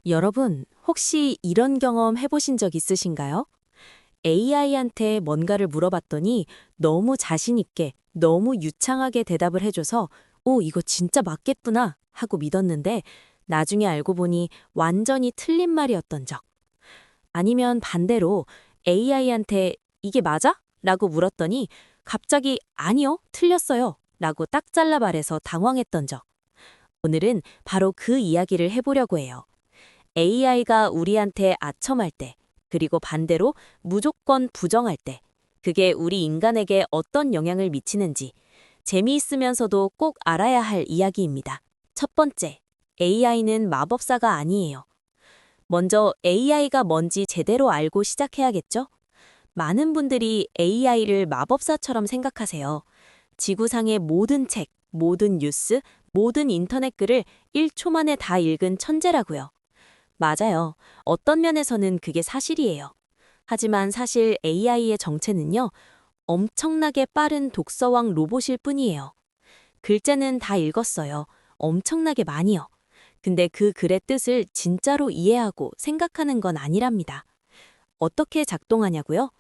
여러분, 혹시 이런 경험 해보신 적 있으신가요? AI한테 뭔가를 물어봤더니 너무 자신있게, 너무 유창하게 대답을 해줘서, 오, 이거 진짜 맞겠구나 하고 믿었는데, 나중에 알고 보니 완전히 틀린 말이었던 적. 아니면 반대로 AI한테 이게 맞아? 라고 물었더니, 갑자기 아니요, 틀렸어요. 라고 딱 잘라 말해서 당황했던 적. 오늘은 바로 그 이야기를 해보려고 해요. AI가 우리한테 아첨할 때, 그리고 반대로 무조건 부정할 때, 그게 우리 인간에게 어떤 영향을 미치는지 재미있으면서도 꼭 알아야 할 이야기입니다. 첫 번째, AI는 마법사가 아니에요. 먼저 AI가 뭔지 제대로 알고 시작해야겠죠? 많은 분들이 AI를 마법사처럼 생각하세요. 지구상의 모든 책, 모든 뉴스, 모든 인터넷 글을 1초 만에 다 읽은 천재라고요. 맞아요. 어떤 면에서는 그게 사실이에요. 하지만 사실 AI의 정체는요, 엄청나게 빠른 독서왕 로봇일 뿐이에요. 글자는 다 읽었어요. 엄청나게 많이요. 근데 그 글의 뜻을 진짜로 이해하고 생각하는 건 아니랍니다. 어떻게 작동하냐고요?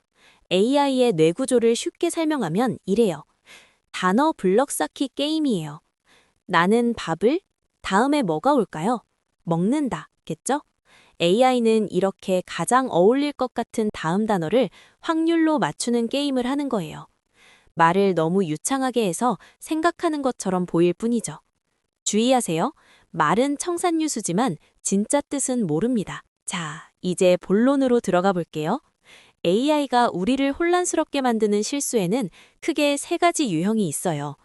AI의 뇌 구조를 쉽게 설명하면 이래요. 단어 블럭 쌓기 게임이에요. 나는 밥을, 다음에 뭐가 올까요? 먹는다, 겠죠? AI는 이렇게 가장 어울릴 것 같은 다음 단어를 확률로 맞추는 게임을 하는 거예요. 말을 너무 유창하게 해서 생각하는 것처럼 보일 뿐이죠. 주의하세요. 말은 청산유수지만 진짜 뜻은 모릅니다. 자, 이제 본론으로 들어가 볼게요. AI가 우리를 혼란스럽게 만드는 실수에는 크게 세 가지 유형이 있어요.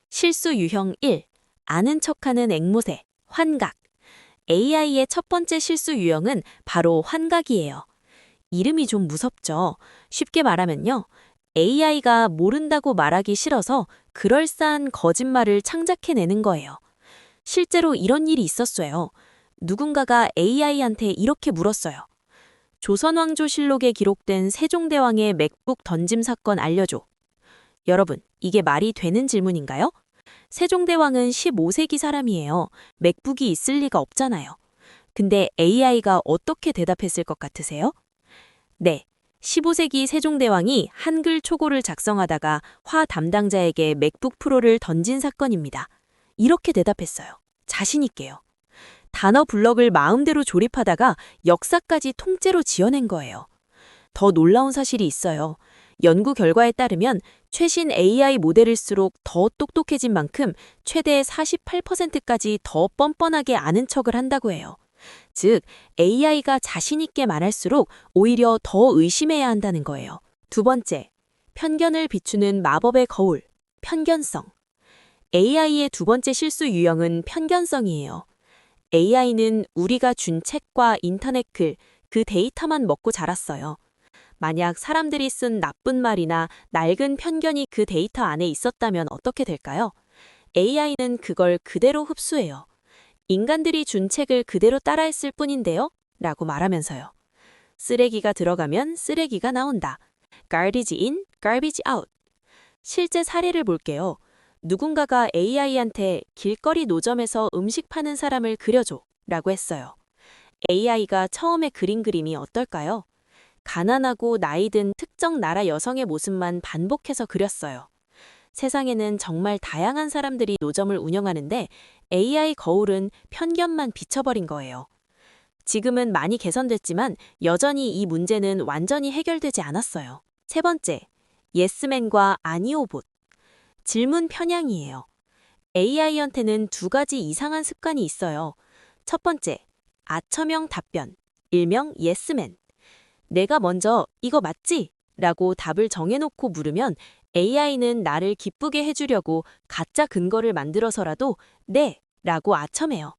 실수 유형 1. 아는 척하는 앵무새, 환각. AI의 첫 번째 실수 유형은 바로 환각이에요. 이름이 좀 무섭죠? 쉽게 말하면요. AI가 모른다고 말하기 싫어서 그럴싸한 거짓말을 창작해내는 거예요. 실제로 이런 일이 있었어요. 누군가가 AI한테 이렇게 물었어요. 조선왕조실록에 기록된 세종대왕의 맥북 던짐 사건 알려줘. 여러분, 이게 말이 되는 질문인가요? 세종대왕은 15세기 사람이에요. 맥북이 있을 리가 없잖아요. 근데 AI가 어떻게 대답했을 것 같으세요? 네, 15세기 세종대왕이 한글 초고를 작성하다가 화 담당자에게 맥북 프로를 던진 사건입니다. 이렇게 대답했어요. 자신 있게요. 단어 블럭을 마음대로 조립하다가 역사까지 통째로 지어낸 거예요. 더 놀라운 사실이 있어요. 연구 결과에 따르면 최신 AI 모델일수록 더 똑똑해진 만큼 최대 48%까지 더 뻔뻔하게 아는 척을 한다고 해요. 즉, AI가 자신 있게 말할수록 오히려 더 의심해야 한다는 거예요. 두 번째, 편견을 비추는 마법의 거울, 편견성. AI의 두 번째 실수 유형은 편견성이에요. AI는 우리가 준 책과 인터넷 글, 그 데이터만 먹고 자랐어요. 만약 사람들이 쓴 나쁜 말이나 낡은 편견이 그 데이터 안에 있었다면 어떻게 될까요? AI는 그걸 그대로 흡수해요. 인간들이 준 책을 그대로 따라했을 뿐인데요? 라고 말하면서요. 쓰레기가 들어가면 쓰레기가 나온다. Garbage in, garbage out. 실제 사례를 볼게요. 누군가가 AI한테 길거리 노점에서 음식 파는 사람을 그려줘 라고 했어요. AI가 처음에 그린 그림이 어떨까요? 가난하고 나이 든 특정 나라 여성의 모습만 반복해서 그렸어요. 세상에는 정말 다양한 사람들이 노점을 운영하는데 AI 거울은 편견만 비춰버린 거예요. 지금은 많이 개선됐지만 여전히 이 문제는 완전히 해결되지 않았어요. 세 번째, 예스맨과 아니오봇. 질문 편향이에요. AI한테는 두 가지 이상한 습관이 있어요. 첫 번째, 아처형 답변, 일명 예스맨. 내가 먼저 이거 맞지? 라고 답을 정해놓고 물으면 AI는 나를 기쁘게 해주려고 가짜 근거를 만들어서라도 네! 라고 아첨해요.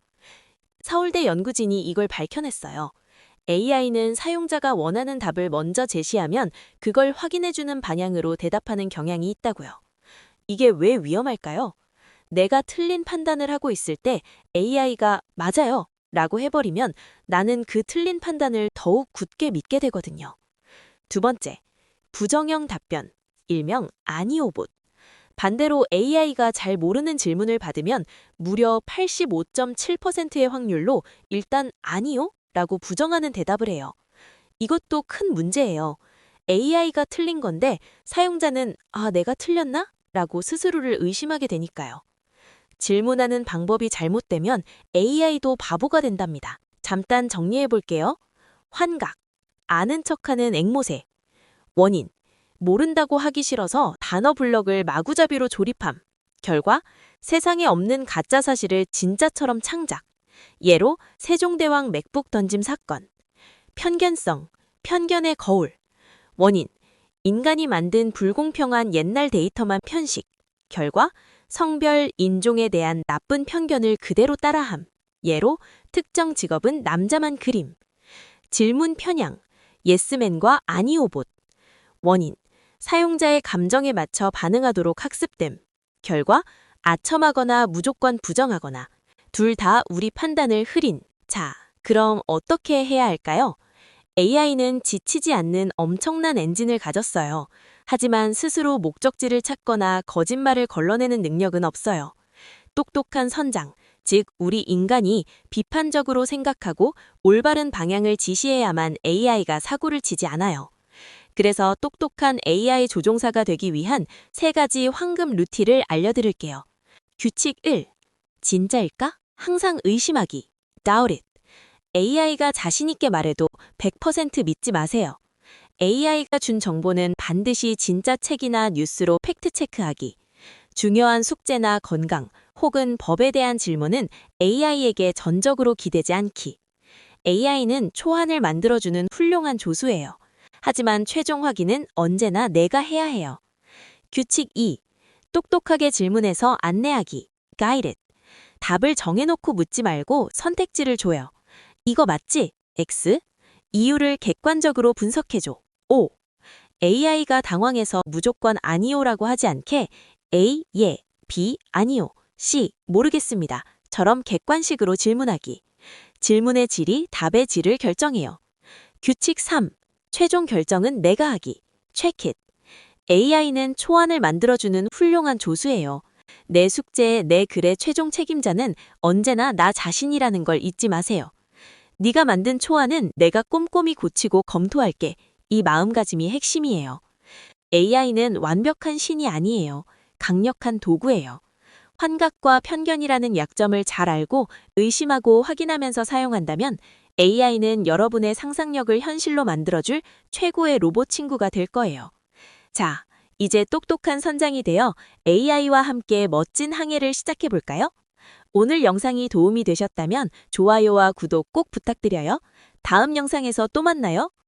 서울대 연구진이 이걸 밝혀냈어요. AI는 사용자가 원하는 답을 먼저 제시하면 그걸 확인해주는 방향으로 대답하는 경향이 있다고요. 이게 왜 위험할까요? 내가 틀린 판단을 하고 있을 때 AI가 맞아요 라고 해버리면 나는 그 틀린 판단을 더욱 굳게 믿게 되거든요. 두 번째, 부정형 답변, 일명 아니오봇. 반대로 AI가 잘 모르는 질문을 받으면 무려 85.7%의 확률로 일단 아니요? 라고 부정하는 대답을 해요. 이것도 큰 문제예요. AI가 틀린 건데 사용자는 내가 틀렸나? 라고 스스로를 의심하게 되니까요. 질문하는 방법이 잘못되면 AI도 바보가 된답니다. 잠깐 정리해 볼게요. 환각, 아는 척하는 앵무새. 원인, 모른다고 하기 싫어서 단어 블럭을 마구잡이로 조립함. 결과, 세상에 없는 가짜 사실을 진짜처럼 창작. 예로 세종대왕 맥북 던짐 사건. 편견성, 편견의 거울. 원인, 인간이 만든 불공평한 옛날 데이터만 편식. 결과, 성별, 인종에 대한 나쁜 편견을 그대로 따라함. 예로 특정 직업은 남자만 그림. 질문 편향, 예스맨과 아니오봇. 원인, 사용자의 감정에 맞춰 반응하도록 학습됨. 결과, 아첨하거나 무조건 부정하거나. 둘 다 우리 판단을 흐린. 자, 그럼 어떻게 해야 할까요? AI는 지치지 않는 엄청난 엔진을 가졌어요. 하지만 스스로 목적지를 찾거나 거짓말을 걸러내는 능력은 없어요. 똑똑한 선장, 즉 우리 인간이 비판적으로 생각하고 올바른 방향을 지시해야만 AI가 사고를 치지 않아요. 그래서 똑똑한 AI 조종사가 되기 위한 3가지 황금 루틴을 알려드릴게요. 규칙 1. 진짜일까? 항상 의심하기. Doubt it. AI가 자신있게 말해도 100% 믿지 마세요. AI가 준 정보는 반드시 진짜 책이나 뉴스로 팩트체크하기. 중요한 숙제나 건강 혹은 법에 대한 질문은 AI에게 전적으로 기대지 않기. AI는 초안을 만들어주는 훌륭한 조수예요. 하지만 최종 확인은 언제나 내가 해야 해요. 규칙 2. 똑똑하게 질문해서 안내하기. Guide it. 답을 정해놓고 묻지 말고 선택지를 줘요. 이거 맞지? X. 이유를 객관적으로 분석해줘. O. AI가 당황해서 무조건 아니요라고 하지 않게 A, 예, B, 아니요, C, 모르겠습니다. 처럼 객관식으로 질문하기. 질문의 질이 답의 질을 결정해요. 규칙 3. 최종 결정은 내가 하기. Check it. AI는 초안을 만들어주는 훌륭한 조수예요. 내 숙제에 내 글의 최종 책임자는 언제나 나 자신이라는 걸 잊지 마세요. 네가 만든 초안은 내가 꼼꼼히 고치고 검토할게. 이 마음가짐이 핵심이에요. AI는 완벽한 신이 아니에요. 강력한 도구예요. 환각과 편견이라는 약점을 잘 알고 의심하고 확인하면서 사용한다면 AI는 여러분의 상상력을 현실로 만들어줄 최고의 로봇 친구가 될 거예요. 자, 이제 똑똑한 선장이 되어 AI와 함께 멋진 항해를 시작해 볼까요? 오늘 영상이 도움이 되셨다면 좋아요와 구독 꼭 부탁드려요. 다음 영상에서 또 만나요.